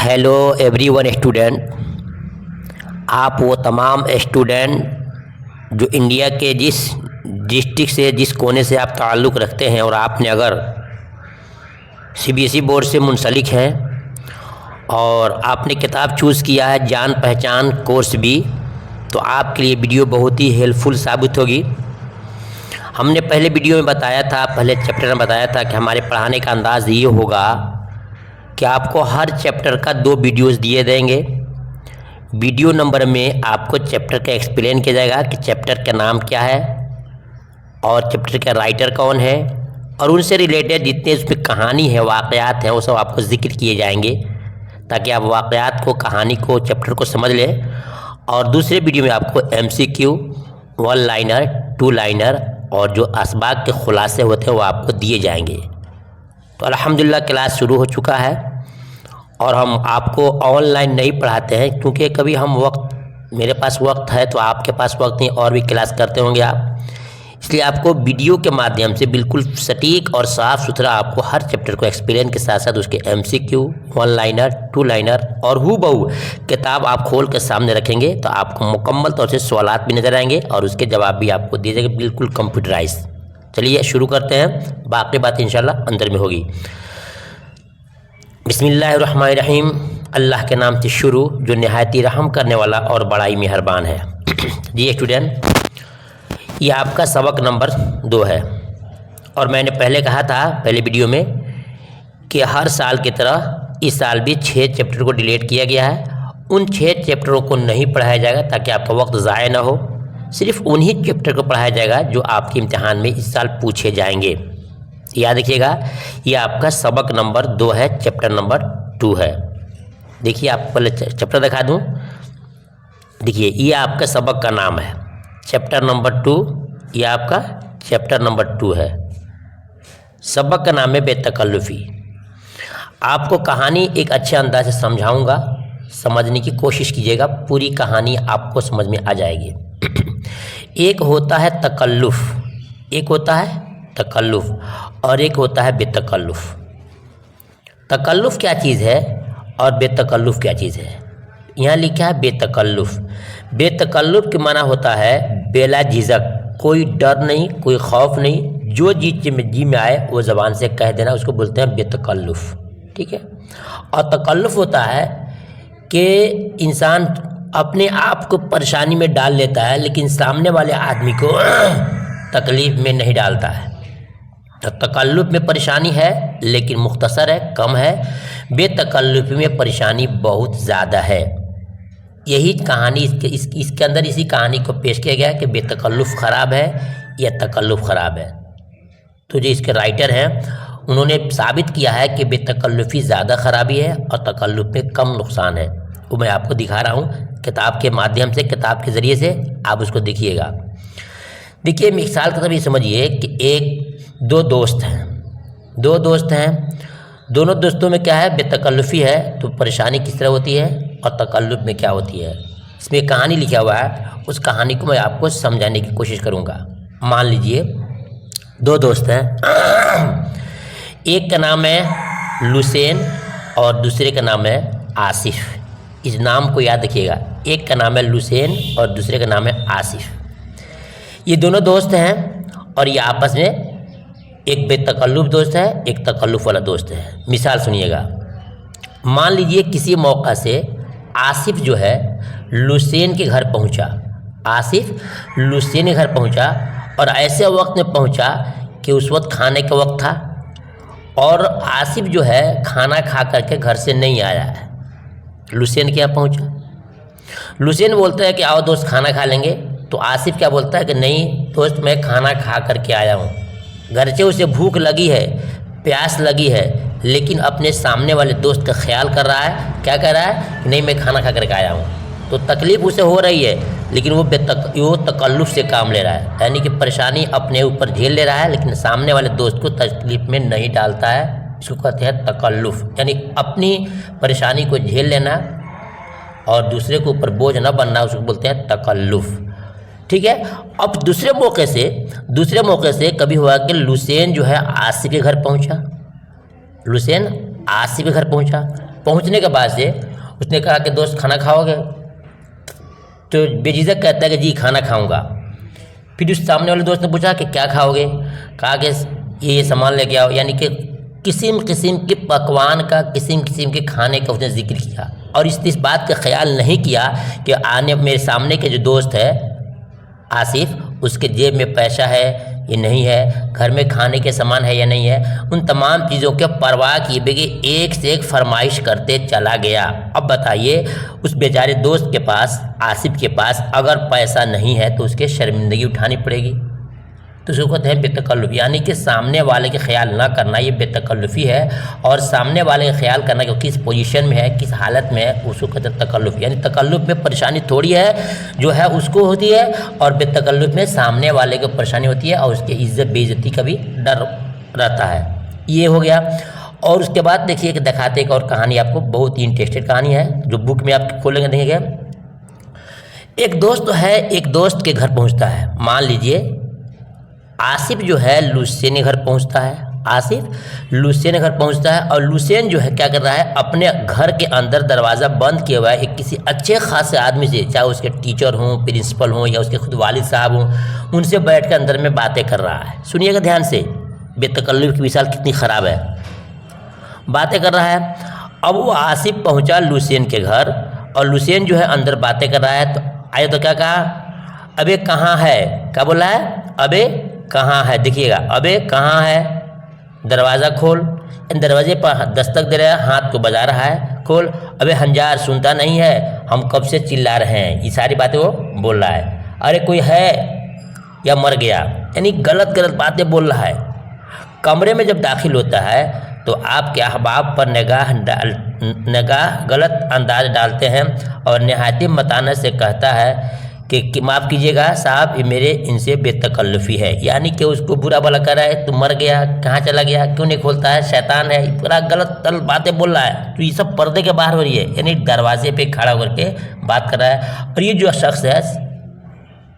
Hello everyone student, आप वो तमाम स्टूडेंट जो इंडिया के जिस डिस्ट्रिक्ट से जिस कोने से आप ताल्लुक़ रखते हैं और आपने अगर सीबीएसई बोर्ड से मुंसलिक हैं और आपने किताब चूज़ किया है जान पहचान कोर्स भी, तो आपके लिए वीडियो बहुत ही हेल्पफुल साबित होगी। हमने पहले वीडियो में बताया था, पहले चैप्टर में बताया था कि हमारे पढ़ाने का अंदाज़ ये होगा कि आपको हर चैप्टर का 2 वीडियोस दिए देंगे। वीडियो नंबर में आपको चैप्टर का एक्सप्लेन किया जाएगा कि चैप्टर का नाम क्या है और चैप्टर का राइटर कौन है, और उनसे रिलेटेड जितने उसमें कहानी है, वाक़यात हैं, वो सब आपको जिक्र किए जाएंगे ताकि आप वाक़यात को, कहानी को, चैप्टर को समझ लें। और दूसरे वीडियो में आपको MCQ, 1 लाइनर, 2 लाइनर और जो असबाक के खुलासे होते हैं वो आपको दिए जाएंगे। तो अल्हम्दुलिल्लाह क्लास शुरू हो चुका है और हम आपको ऑनलाइन नहीं पढ़ाते हैं क्योंकि कभी हम मेरे पास वक्त है तो आपके पास वक्त नहीं, और भी क्लास करते होंगे आप, इसलिए आपको वीडियो के माध्यम से बिल्कुल सटीक और साफ़ सुथरा आपको हर चैप्टर को एक्सप्लेन के साथ साथ उसके MCQ, 1 लाइनर, 2 लाइनर और हूबहू किताब आप खोल के सामने रखेंगे तो आपको मुकम्मल तौर से सवालात भी नज़र आएंगे और उसके जवाब भी आपको दिए जाएंगे, बिल्कुल कंप्यूटराइज। चलिए शुरू करते हैं, बाकी बात इंशाल्लाह अंदर में होगी। बिस्मिल्लाहिर्रहमानिर्रहीम, अल्लाह के नाम से शुरू जो नहायत ही रहम करने वाला और बड़ा ही मेहरबान है। जी स्टूडेंट, ये आपका सबक नंबर 2 है और मैंने पहले कहा था पहले वीडियो में कि हर साल की तरह इस साल भी 6 चैप्टर को डिलीट किया गया है। उन 6 चैप्टरों को नहीं पढ़ाया जाएगा ताकि आपका वक्त ज़ाया ना हो, सिर्फ उन्हीं चैप्टर को पढ़ाया जाएगा जो आपके इम्तिहान में इस साल पूछे जाएंगे। याद रखिएगा, ये आपका सबक नंबर 2 है, चैप्टर नंबर 2 है। देखिए आपको पहले चैप्टर दिखा दूँ। देखिए ये आपका सबक का नाम है, चैप्टर नंबर 2। ये आपका चैप्टर नंबर 2 है। सबक का नाम है बेतकल्लुफ़ी। आपको कहानी एक अच्छे अंदाज से समझाऊंगा, समझने की कोशिश कीजिएगा, पूरी कहानी आपको समझ में आ जाएगी। एक होता है तकल्लुफ़, एक होता है तकल्लुफ़ और एक होता है बेतकल्लुफ़। तकल्लुफ़ क्या चीज़ है और बेतकल्लुफ़ क्या चीज़ है? यहाँ लिखा है बेतकल्लुफ़। बेतकल्लुफ़ के माना होता है बेला झिझक, कोई डर नहीं, कोई खौफ नहीं, जो जी में आए वो ज़बान से कह देना, उसको बोलते हैं बेतकल्लुफ़। ठीक है। और तकल्लुफ़ होता है कि इंसान अपने आप को परेशानी में डाल लेता है लेकिन सामने वाले आदमी को तकलीफ़ में नहीं डालता है। तो तकल्लुफ़ में परेशानी है लेकिन मुख्तसर है, कम है। बेतकल्लुफ़ी में परेशानी बहुत ज़्यादा है। यही कहानी इसके अंदर इसी कहानी को पेश किया गया है कि बेतकल्लुफ़ ख़राब है या तकल्लुफ़ ख़राब है। तो जो इसके राइटर हैं उन्होंने साबित किया है कि बेतकल्लुफ़ी ज़्यादा ख़राबी है और तकल्लुफ़ में कम नुकसान है। वो मैं आपको दिखा रहा हूँ किताब के माध्यम से, किताब के ज़रिए से आप उसको देखिएगा। देखिए मिसाल के तौर ये समझिए कि 2 दोस्त हैं, 2 दोस्त हैं, दोनों दोस्तों में क्या है, बेतकल्लुफ़ी है। तो परेशानी किस तरह होती है और तकल्लुफ़ में क्या होती है, इसमें कहानी लिखा हुआ है, उस कहानी को मैं आपको समझाने की कोशिश करूँगा। मान लीजिए 2 दोस्त हैं, एक का नाम है लुसेन और दूसरे का नाम है आसिफ। इस नाम को याद रखिएगा, एक का नाम है लुसेन और दूसरे का नाम है आसिफ। ये दोनों दोस्त हैं और ये आपस में एक बेतकल्लुफ़ दोस्त है, एक तकल्लुफ़ वाला दोस्त है। मिसाल सुनिएगा, मान लीजिए किसी मौका से आसिफ जो है लुसेन के घर पहुंचा, आसिफ लुसेन के घर पहुंचा और ऐसे वक्त में पहुंचा कि उस वक्त खाने का वक्त था और आसिफ जो है खाना खा करके घर से नहीं आया है। लुसेन के यहाँ पहुंचा, लुसेन बोलता है कि आओ दोस्त खाना खा लेंगे, तो आसिफ क्या बोलता है कि नहीं दोस्त, मैं खाना खा करके आया हूँ। घर से उसे भूख लगी है, प्यास लगी है, लेकिन अपने सामने वाले दोस्त का ख्याल कर रहा है। क्या कह रहा है कि नहीं मैं खाना खा करके आया हूँ। तो तकलीफ़ उसे हो रही है लेकिन वो तकल्लुफ़ से काम ले रहा है, यानी कि परेशानी अपने ऊपर झेल ले रहा है लेकिन सामने वाले दोस्त को तकलीफ़ में नहीं डालता है। इसको कहते हैं तकल्लुफ़, यानी अपनी परेशानी को झेल लेना और दूसरे के ऊपर बोझ न बनना, उसको बोलते हैं तकल्लुफ़। ठीक है। अब दूसरे मौके से कभी हुआ कि लुसेन जो है आसिफ के घर पहुंचा, लुसेन आसिफ के घर पहुंचने के बाद से उसने कहा कि दोस्त खाना खाओगे, तो बेझिझक कहता है कि जी खाना खाऊंगा। फिर उस सामने वाले दोस्त ने पूछा कि क्या खाओगे, कहा कि ये सामान लेके आओ, यानी कि किस्म किस्म के पकवान का, किस्म किस्म के खाने का उसने जिक्र किया। और इस बात का ख्याल नहीं किया कि आने मेरे सामने के जो दोस्त है आसिफ, उसके जेब में पैसा है ये नहीं है, घर में खाने के सामान है या नहीं है, उन तमाम चीज़ों के परवाह किए बगैर एक से एक फरमाइश करते चला गया। अब बताइए उस बेचारे दोस्त के पास, आसिफ के पास अगर पैसा नहीं है तो उसके शर्मिंदगी उठानी पड़ेगी। तो उसको कहते हैं बेतकल्लुफ़, यानी कि सामने वाले के ख्याल ना करना, ये बेतकल्लुफ़ी है। और सामने वाले का ख्याल करना कि किस पोजीशन में है, किस हालत में है, उसको कहते हैं तकल्लुफ़। यानी तकल्लुफ़ में परेशानी थोड़ी है जो है उसको होती है, और बेतकल्लुफ़ में सामने वाले को परेशानी होती है और उसकी इज्जत बेइज्जती का भी डर रहता है। ये हो गया। और उसके बाद देखिए कि दिखाते एक और कहानी आपको, बहुत ही इंटरेस्टेड कहानी है जो बुक में आप खोलेंगे देखेंगे। एक दोस्त है, एक दोस्त के घर पहुँचता है। मान लीजिए आसिफ जो है लुसेन के घर पहुंचता है, आसिफ लुसेन के घर पहुंचता है, और लुसेन जो है क्या कर रहा है, अपने घर के अंदर दरवाज़ा बंद किया हुआ है एक किसी अच्छे खासे आदमी से, चाहे उसके टीचर हों, प्रिंसिपल हों या उसके खुद वालिद साहब हों, उनसे बैठ कर अंदर में बातें कर रहा है। सुनिएगा ध्यान से, बेतकल्लुफ़ की मिसाल कितनी ख़राब है। बातें कर रहा है। अब वो आसिफ पहुँचा लुसेन के घर, और लुसेन जो है अंदर बातें कर रहा है। तो आए तो क्या कहा, अबे कहाँ है, क्या बोला है, अबे कहाँ है। देखिएगा, अबे कहाँ है, दरवाज़ा खोल। दरवाजे पर दस्तक दे रहा है, हाथ को बजा रहा है, खोल। अबे हंजार सुनता नहीं है, हम कब से चिल्ला रहे हैं। ये सारी बातें वो बोल रहा है। अरे कोई है या मर गया, यानी गलत गलत बातें बोल रहा है। कमरे में जब दाखिल होता है तो आपके अहबाब पर निगाह गलत अंदाज डालते हैं और नहायत मतानत से कहता है कि माफ़ कीजिएगा साहब, ये मेरे इनसे बेतकल्लुफ़ी है। यानी कि उसको बुरा भला कर रहा है, तू मर गया, कहाँ चला गया, क्यों नहीं खोलता है, शैतान है, पूरा गलत तल बातें बोल रहा है। तो ये सब पर्दे के बाहर हो रही है, यानी दरवाजे पे खड़ा होकर के बात कर रहा है। और ये जो शख्स है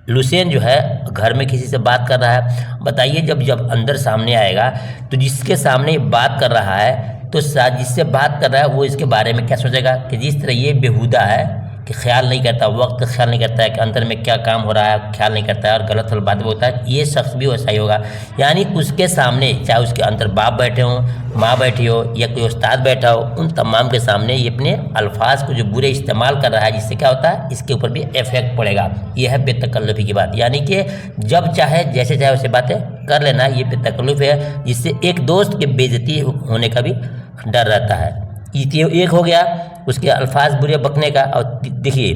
लुसेन जो है घर में किसी से बात कर रहा है। बताइए जब अंदर सामने आएगा तो जिसके सामने बात कर रहा है, तो जिससे बात कर रहा है वो इसके बारे में क्या सोचेगा कि जिस तरह ये बेहुदा है कि ख्याल नहीं करता, वक्त ख्याल नहीं करता है कि अंदर में क्या काम हो रहा है, ख्याल नहीं करता है और गलत बात होता है, ये शख्स भी वैसा ही होगा। यानी उसके सामने चाहे उसके अंदर बाप बैठे हों, माँ बैठी हो या कोई उस्ताद बैठा हो, उन तमाम के सामने ये अपने अल्फाज को जो बुरे इस्तेमाल कर रहा है, जिससे क्या होता है इसके ऊपर भी इफेक्ट पड़ेगा। ये है बेतकल्लुफ़ी की बात, यानी कि जब चाहे जैसे चाहे वैसे बातें कर लेना, ये बेतकल्लुफ़ है, जिससे एक दोस्त की बेइज्जती होने का भी डर रहता है। ये एक हो गया उसके अल्फाज बुरे बकने का। और देखिए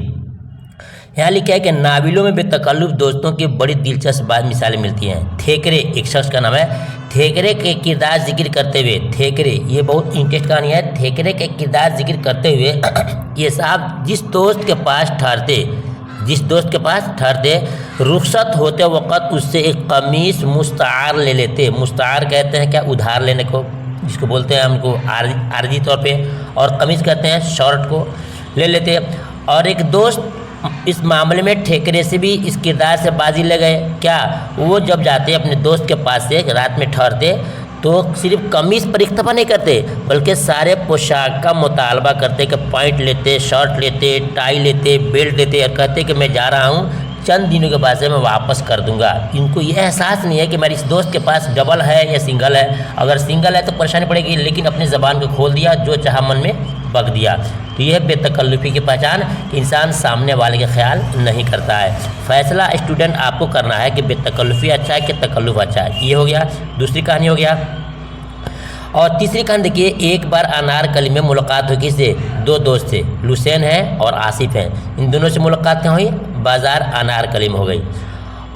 यहाँ लिखा है कि नाविलों में बेतकल्लुफ़ दोस्तों की बड़ी दिलचस्प मिसालें मिलती हैं। थेकरे, एक शख्स का नाम है, थेकरे के किरदार जिक्र करते हुए, थेकरे ये बहुत इंटरेस्ट कहानी है। थेकरे के किरदार जिक्र करते हुए ये साहब जिस दोस्त के पास ठहरते रुखसत होते वक़्त उससे एक कमीज मुस्तार ले लेते। मुस्तार कहते हैं क्या, उधार लेने को, जिसको बोलते हैं हमको आर्जी तौर पे, और कमीज़ कहते हैं शर्ट को ले लेते। और एक दोस्त इस मामले में ठेकरे से भी इस किरदार से बाजी ले गए। क्या, वो जब जाते अपने दोस्त के पास से रात में ठहरते तो सिर्फ कमीज़ पर इक्तफा नहीं करते बल्कि सारे पोशाक का मुतालबा करते कि पैंट लेते, शर्ट लेते, टाई लेते, बेल्ट लेते, और कहते कि मैं जा रहा हूँ, चंद दिनों के बाद से मैं वापस कर दूंगा। इनको यह एहसास नहीं है कि मेरे इस दोस्त के पास डबल है या सिंगल है। अगर सिंगल है तो परेशानी पड़ेगी, लेकिन अपनी ज़बान को खोल दिया, जो चाहा मन में बक दिया। तो यह बेतकल्लुफ़ी की पहचान कि इंसान सामने वाले का ख्याल नहीं करता है। फैसला स्टूडेंट आपको करना है कि बेतकल्लुफ़ी अच्छा है कि तकल्लुफ़ अच्छा है। ये हो गया, दूसरी कहानी हो गया। और तीसरी कहानी देखिए, एक बार अनारकली में मुलाकात हुई किससे, दो दोस्त थे, लुसेन है और आसिफ हैं। इन दोनों से मुलाकात कहाँ हुई, बाज़ार अनारकली में हो गई।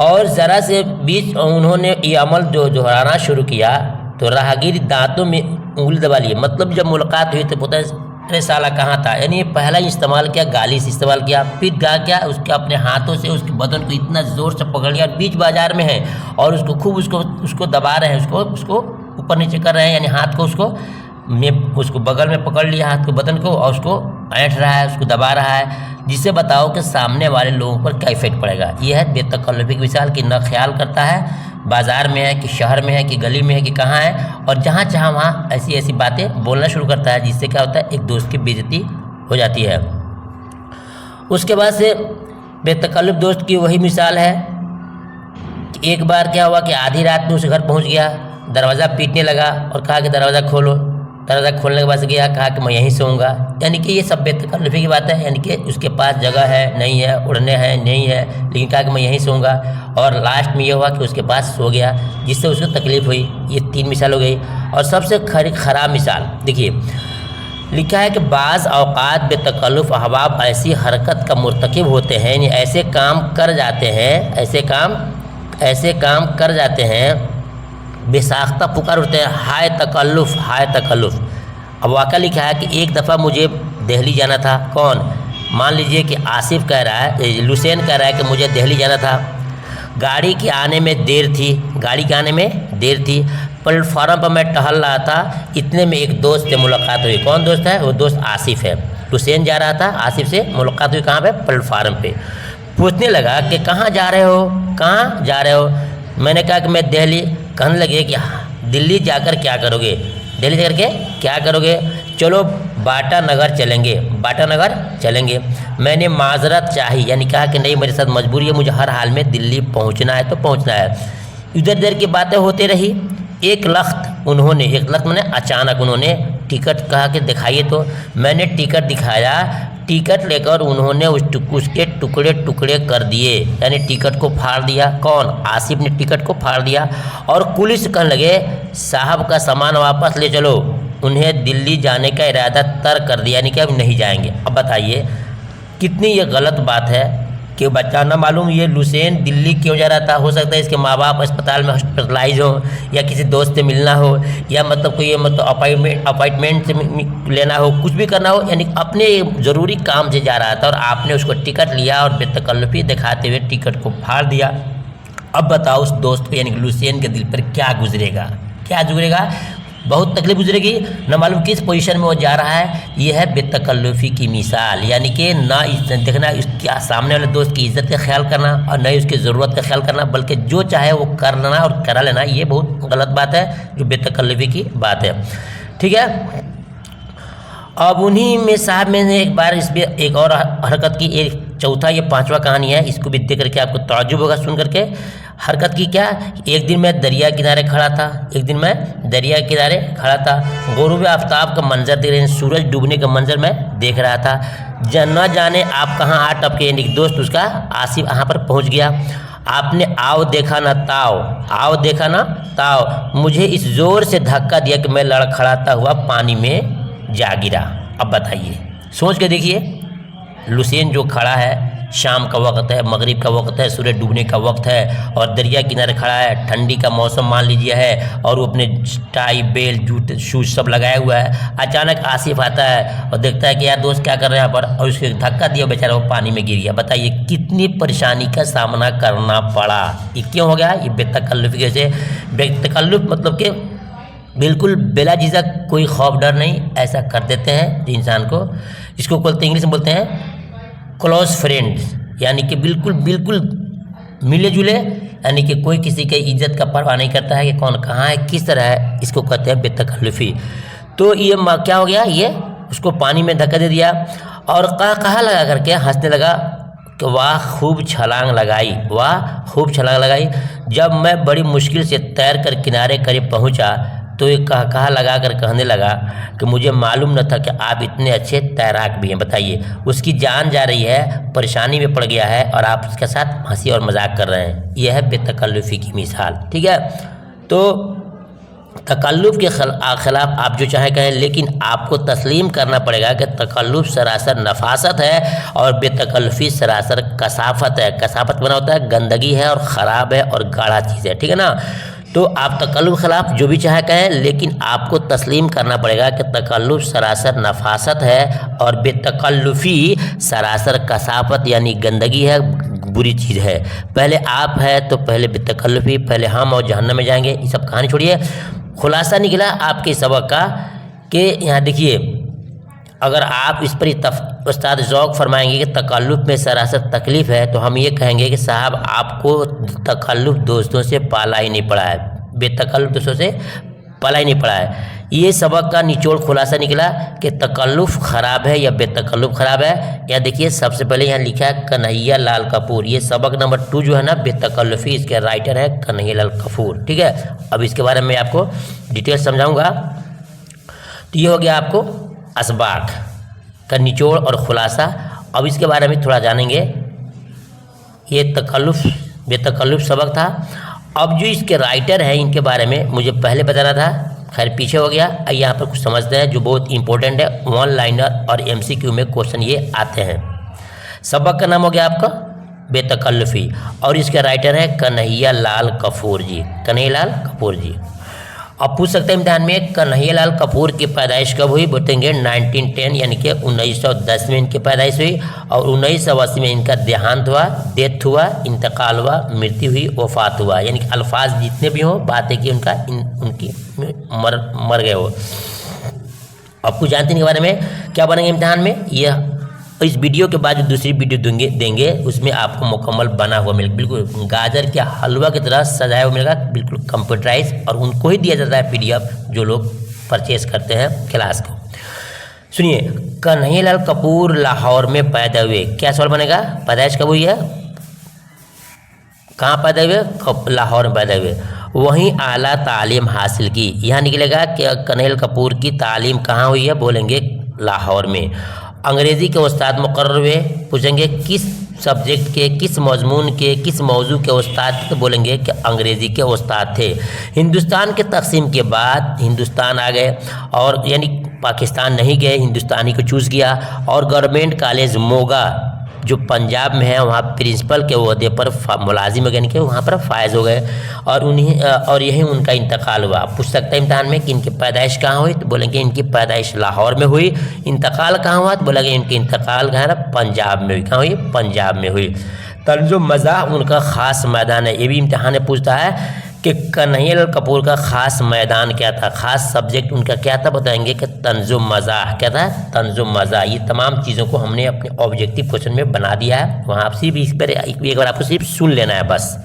और ज़रा से बीच उन्होंने ये अमल जो दोहराना शुरू किया तो राहगीर दांतों में उंगली दबा लिए। मतलब जब मुलाकात हुई तो पता है अरे साला कहाँ था, यानी पहला इस्तेमाल किया, गाली से इस्तेमाल किया, फिर क्या उसके अपने हाथों से उसके बदन को इतना ज़ोर से पकड़ लिया, बीच बाज़ार में है और उसको खूब उसको दबा रहे हैं, उसको ऊपर नीचे कर रहे हैं, यानी हाथ को उसको बगल में पकड़ लिया, हाथ को बदन को, और उसको ऐंठ रहा है, उसको दबा रहा है, जिससे बताओ कि सामने वाले लोगों पर क्या इफेक्ट पड़ेगा। यह है बेतकल्लुफ़ी की मिसाल कि न ख्याल करता है बाज़ार में है कि शहर में है कि गली में है कि कहाँ है, और जहाँ चाहा वहाँ ऐसी ऐसी बातें बोलना शुरू करता है, जिससे क्या होता है एक दोस्त की बेइज्जती हो जाती है। उसके बाद से बेतकल्लुफ़ दोस्त की वही मिसाल है कि एक बार क्या हुआ कि आधी रात में उसे घर पहुँच गया, दरवाज़ा पीटने लगा और कहा कि दरवाज़ा खोलो। दरवाज़ा खोलने के बाद गया, कहा कि मैं यहीं सोऊंगा। यानी कि ये सब बेतकल्लुफ़ी की बात है, यानी कि उसके पास जगह है नहीं है, उड़ने है नहीं है, लेकिन कहा कि मैं यहीं सोऊंगा। और लास्ट में ये हुआ कि उसके पास सो गया, जिससे उसको तकलीफ़ हुई। ये 3 मिसाल हो गई। और सबसे ख़राब मिसाल देखिए, लिखा है कि बाज़ औक़ात बेतकल्लुफ़ अहबाब ऐसी हरकत का मुर्तकिब होते हैं, यानी ऐसे काम कर जाते हैं, ऐसे काम कर जाते हैं, बेसाख्ता पुकार उठते हैं, हाय तकल्लुफ़ हाय तकल्लुफ़। अब वाक़ा लिखा है कि एक दफ़ा मुझे दिल्ली जाना था। कौन? मान लीजिए कि आसिफ कह रहा है, लुसेन कह रहा है कि मुझे दिल्ली जाना था, गाड़ी के आने में देर थी, प्लेटफार्म पर मैं टहल रहा था, इतने में एक दोस्त से मुलाकात हुई। कौन दोस्त है? वो दोस्त आसिफ है। लुसेन जा रहा था, आसिफ से मुलाकात हुई। कहाँ पे? प्लेटफार्म पे। पूछने लगा कि कहाँ जा रहे हो? मैंने कहा कि मैं दिल्ली। कहने लगे कि दिल्ली जाकर क्या करोगे? चलो बाटा नगर चलेंगे। मैंने माजरत चाही, यानी कहा कि नहीं, मेरे साथ मजबूरी है, मुझे हर हाल में दिल्ली पहुंचना है। इधर की बातें होती रही। एक लख्त मैंने अचानक उन्होंने टिकट कहा कि दिखाइए। तो मैंने टिकट दिखाया। टिकट लेकर उन्होंने उसके टुकड़े कर दिए, यानी टिकट को फाड़ दिया। कौन? आसिफ ने टिकट को फाड़ दिया। और पुलिस कहने लगे, साहब का सामान वापस ले चलो। उन्हें दिल्ली जाने का इरादा तर्क कर दिया, यानी कि अब नहीं जाएंगे। अब बताइए कितनी ये गलत बात है कि बच्चा ना मालूम ये लुसेन दिल्ली क्यों जा रहा था। हो सकता है इसके माँ बाप अस्पताल में हॉस्पिटलाइज हो, या किसी दोस्त से मिलना हो, या कोई अपॉइंटमेंट से लेना हो, कुछ भी करना हो, यानी अपने ज़रूरी काम से जा रहा था, और आपने उसको टिकट लिया और बेतकल्लुफ़ी दिखाते हुए टिकट को फाड़ दिया। अब बताओ उस दोस्त को, यानी लुसेन के दिल पर क्या गुजरेगा? बहुत तकलीफ गुजरेगी। न मालूम किस पोजीशन में वो जा रहा है। ये है बेतकल्लुफ़ी की मिसाल, यानी कि ना देखना उसके सामने वाले दोस्त की इज़्ज़त का ख्याल करना, और न उसकी ज़रूरत का ख्याल करना, बल्कि जो चाहे वो कर लेना और करा लेना। ये बहुत गलत बात है, जो बेतकल्लुफ़ी की बात है। ठीक है। अब उन्हीं में साहब मैंने एक बार इसमें एक और हरकत की। एक चौथा ये 5वां कहानी है, इसको भी देख करके आपको ताज्जुब होगा सुन करके। हरकत की क्या? एक दिन मैं दरिया किनारे खड़ा था। गुरूब आफ्ताब का मंजर देख रहे हैं, सूरज डूबने का मंजर मैं देख रहा था। न जाने आप कहाँ आ टपके, यानी दोस्त उसका आसिफ यहाँ पर पहुँच गया। आपने आओ देखा ना ताओ, मुझे इस ज़ोर से धक्का दिया कि मैं लड़खड़ाता हुआ पानी में जा गिरा। अब बताइए, सोच के देखिए, लुसेन जो खड़ा है, शाम का वक्त है, मगरिब का वक्त है, सूरज डूबने का वक्त है, और दरिया किनारे खड़ा है, ठंडी का मौसम मान लीजिए है, और वो अपने टाई बेल्ट जूते शूज सब लगाया हुआ है। अचानक आसिफ आता है और देखता है कि यार दोस्त क्या कर रहे हैं यहाँ पर, और उसके धक्का दिया, बेचारा वो पानी में गिर गया। बताइए कितनी परेशानी का सामना करना पड़ा। ये क्यों हो गया? ये बेतकल्लुफ़ी से। बेतकल्लुफ़ मतलब कि बिल्कुल बेला झिझक, कोई खौफ डर नहीं, ऐसा कर देते हैं इंसान को। इसको इंग्लिश में बोलते हैं क्लोज फ्रेंड्स, यानी कि बिल्कुल मिले जुले, यानी कि कोई किसी के इज्जत का परवाह नहीं करता है कि कौन कहाँ है, किस तरह है। इसको कहते हैं बेतकल्लुफ़ी। तो ये क्या हो गया? ये उसको पानी में धक्का दे दिया, और कहा लगा करके हंसने लगा कि वाह खूब छलांग लगाई। जब मैं बड़ी मुश्किल से तैर कर किनारे करीब पहुँचा, तो ये कहा लगा कर कहने लगा कि मुझे मालूम न था कि आप इतने अच्छे तैराक भी हैं। बताइए, उसकी जान जा रही है, परेशानी में पड़ गया है, और आप उसके साथ हंसी और मजाक कर रहे हैं। यह है बेतकल्लुफ़ी की मिसाल। ठीक है। तो तकल्लुफ़ के खिलाफ आप जो चाहे कहें, लेकिन आपको तस्लीम करना पड़ेगा कि तकल्लुफ़ सरासर नफासत है, और बेतकल्लुफ़ी सरासर कसाफत है। कसाफत बना होता है गंदगी है, और ख़राब है, और गाढ़ा चीज़ है। ठीक है ना। तो आप तकल्लुफ़ के खिलाफ जो भी चाहे कहें, लेकिन आपको तस्लीम करना पड़ेगा कि तकल्लुफ़ सरासर नफासत है, और बेतकल्लुफ़ी सरासर कसाफत यानी गंदगी है, बुरी चीज़ है। पहले आप है तो पहले बेतकल्लुफ़ी, पहले हम और जहन्नम में जाएंगे। ये सब कहानी छोड़िए, खुलासा निकला आपके सबक का कि यहाँ देखिए, अगर आप इस पर उस्ताद ज़ौक़ फरमाएंगे कि तकल्लुफ़ में सरासर तकलीफ़ है, तो हम ये कहेंगे कि साहब आपको तकल्लुफ़ दोस्तों से पाला ही नहीं पड़ा है, बेतकल्लुफ़ दोस्तों से पाला ही नहीं पड़ा है। ये सबक का निचोड़ खुलासा निकला कि तकल्लुफ़ ख़राब है या बेतकल्लुफ़ ख़राब है। या देखिए सबसे पहले यहाँ लिखा है कन्हैया लाल कपूर, ये सबक नंबर 2 जो है ना बेतकल्लुफ़ी, इसके राइटर है कन्हैया लाल कपूर। ठीक है, अब इसके बारे में आपको डिटेल समझाऊँगा। तो ये हो गया आपको असबाक का निचोड़ और ख़ुलासा। अब इसके बारे में थोड़ा जानेंगे। ये तकल्लुफ़ बेतकल्लुफ़ सबक था। अब जो इसके राइटर हैं इनके बारे में मुझे पहले बताना था, खैर पीछे हो गया। यहाँ पर कुछ समझते हैं जो बहुत इंपॉर्टेंट है, 1 लाइनर और MCQ में क्वेश्चन ये आते हैं। सबक का नाम हो गया आपका बेतकल्लुफ़ी और इसके राइटर हैं कन्हैया लाल कपूर जी, कन्हैया लाल कपूर जी। अब पूछ सकते हैं इम्तिहान में कन्हैया लाल कपूर की पैदाइश कब हुई, बोलेंगे 1910 यानी कि 1910 में इनकी पैदाइश हुई और 1980 में इनका देहांत हुआ, डेथ हुआ, इंतकाल हुआ, मृत्यु हुई, वफात हुआ। यानी कि अल्फाज जितने भी हों बात है कि उनकी मर गए हो। अब कुछ जानते हैं इनके बारे में क्या बनेंगे इम्तिहान में। यह इस वीडियो के बाद जो दूसरी वीडियो देंगे उसमें आपको मुकम्मल बना हुआ मिलेगा, बिल्कुल गाजर के हलवा की तरह सजाया हुआ मिलेगा, बिल्कुल कंप्यूटराइज, और उनको ही दिया जाता है PDF जो लोग परचेज करते हैं क्लास को। सुनिए, कन्हैया लाल कपूर लाहौर में पैदा हुए। क्या सवाल बनेगा, पैदाइश कब हुई है, कहाँ पैदा हुए, लाहौर में पैदा हुए। वहीं आला तालीम हासिल की। यहाँ निकलेगा कि कन्हैया लाल कपूर की तालीम कहाँ हुई है, बोलेंगे लाहौर में। अंग्रेज़ी के उस्ताद मुकर्रर हुए, पूछेंगे किस सब्जेक्ट के, किस मजमून के, किस मौजू के उस्ताद थे, तो बोलेंगे कि अंग्रेज़ी के उस्ताद थे। हिंदुस्तान के तकसीम के बाद हिंदुस्तान आ गए और यानी पाकिस्तान नहीं गए, हिंदुस्तानी को चूज़ किया और गवर्नमेंट कॉलेज मोगा जो पंजाब में है वहाँ प्रिंसिपल के ओहदे पर मुलाजिम हो गए, यानी कि वहाँ पर फायज हो गए और यही उनका इंतकाल हुआ। पूछ सकता है इम्तिहान में कि इनकी पैदाइश कहाँ हुई, तो बोलेंगे इनकी पैदाइश लाहौर में हुई। इंतकाल कहाँ हुआ, तो बोलेंगे इनकी इंतकाल कहाँ है, पंजाब में हुई। कहाँ हुई, पंजाब में हुई। तंज़ुम मज़ाह उनका ख़ास मैदान है। ये भी इम्तिहान में पूछता है कि कन्हैया लाल कपूर का ख़ास मैदान क्या था, ख़ास सब्जेक्ट उनका क्या था, बताएंगे कि तंज़ुम मज़ाह। क्या था, तंज़ुम मज़ाह। ये तमाम चीज़ों को हमने अपने ऑब्जेक्टिव क्वेश्चन में बना दिया है, वहाँ आप सिर्फ इस पर एक बार आपको सिर्फ सुन लेना है बस।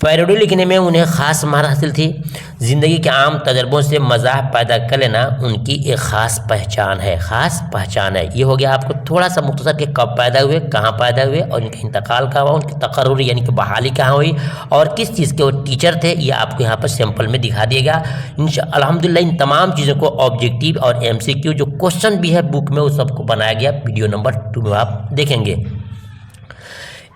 पैरोडी लिखने में उन्हें ख़ास महारत हासिल थी। ज़िंदगी के आम तजर्बों से मज़ाह पैदा कर लेना उनकी एक ख़ास पहचान है, ख़ास पहचान है। ये हो गया आपको थोड़ा सा मुख्तसर के कब पैदा हुए, कहाँ पैदा हुए और इनका इंतकाल कहाँ हुआ, उनकी तकर्रुर यानी कि बहाली कहाँ हुई और किस चीज़ के वो टीचर थे, ये आपको यहाँ पर सैंपल में दिखा दिएगा। अल्हम्दुलिल्लाह इन तमाम चीज़ों को ऑब्जेक्टिव और MCQ जो क्वेश्चन भी है बुक में वो सबको बनाया गया, वीडियो नंबर 2 में आप देखेंगे।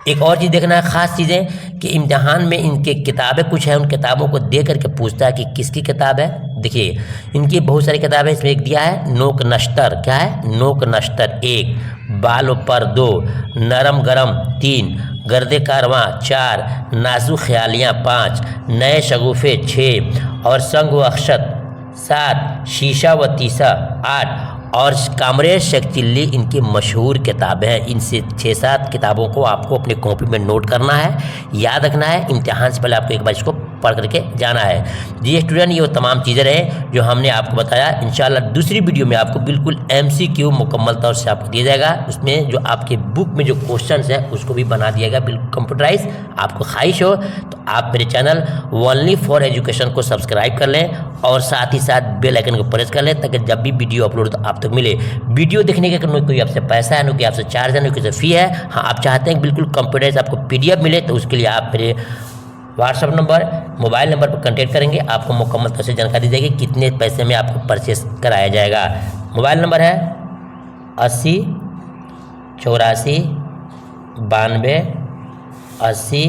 एक और चीज़ देखना है, ख़ास चीज़ें कि इम्तिहान में इनके किताबें कुछ है, उन किताबों को देख करके पूछता है कि किसकी किताब है। देखिए इनकी बहुत सारी किताबें, इसमें एक दिया है नोक नश्तर। क्या है, नोक नश्तर 1, बाल पर 2, नरम गरम 3, गर्दे कारवां 4, नाजुक ख्यालियाँ 5, नए शगुफ़े 6 और संग व अक्षत 7, शीशा व तीसा 8 और कामरे शेख चिल्ली इनकी मशहूर किताबें हैं। इनसे 6-7 किताबों को आपको अपनी कॉपी में नोट करना है, याद रखना है। इम्तिहान से पहले आपको एक बार इसको पढ़ करके जाना है। जी स्टूडेंट, ये वो तमाम चीज़ें रहे जो हमने आपको बताया। इंशाल्लाह दूसरी वीडियो में आपको बिल्कुल MCQ मुकम्मल तौर से आपको दिया जाएगा। उसमें जो आपके बुक में जो क्वेश्चन हैं उसको भी बना दिया गया बिल्कुल कंप्यूटराइज। आपको ख्वाहिश हो तो आप मेरे चैनल ओनली फॉर एजुकेशन को सब्सक्राइब कर लें और साथ ही साथ बेल आइकन को प्रेस कर लें ताकि जब भी वीडियो अपलोड तो आप तक मिले। वीडियो देखने का कोई आपसे पैसा है, न कोई आपसे चार्ज है, न कोई फ़ी है। हाँ, आप चाहते हैं कि बिल्कुल कंप्यूटराइज आपको PDF मिले तो उसके लिए आप मेरे व्हाट्सअप नंबर, मोबाइल नंबर पर कांटेक्ट करेंगे। आपको मुकम्मल तरह से जानकारी दी जाएगी कितने पैसे में आपको परचेस कराया जाएगा। मोबाइल नंबर है 80 84 92 80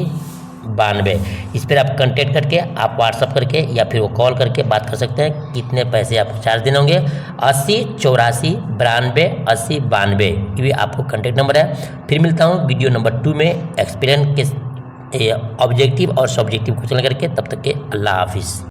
92। इस पर आप कांटेक्ट करके आप व्हाट्सअप करके या फिर वो कॉल करके बात कर सकते हैं कितने पैसे आपको चार्ज देने होंगे। 80 84 92 80 92 ये भी आपको कांटेक्ट नंबर है। फिर मिलता हूँ वीडियो नंबर 2 में एक्सपीरियंस के ऑब्जेक्टिव और सब्जेक्टिव क्वेश्चन करके। तब तक के अल्लाह हाफिज़।